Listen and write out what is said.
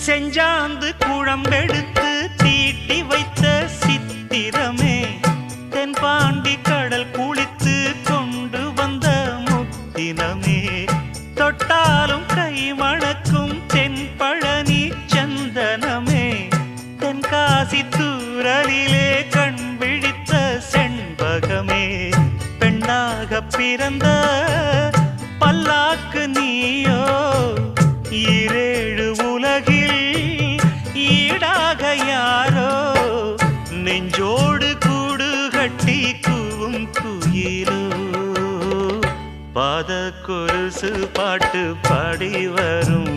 செஞ்சாந்து குழம்பெடுத்து தீட்டி வைத்த சித்திரமே தென்பாண்டி கடல் குளித்து கொண்டு வந்த முத்தினமே தொட்டாலும் கை மணக்கும் தென்பழனி சந்தனமே தென்காசி தூரலிலே கண் விழித்த செண்பகமே பெண்ணாக பிறந்த பல்லாக்கு நீயோ ஈரேழு உலகில் ஈடாக யாரோ நெஞ்சோடு கூடு கட்டி கூவும் குயிலோ பாத கொலுசு பாட்டு பாடி வரும்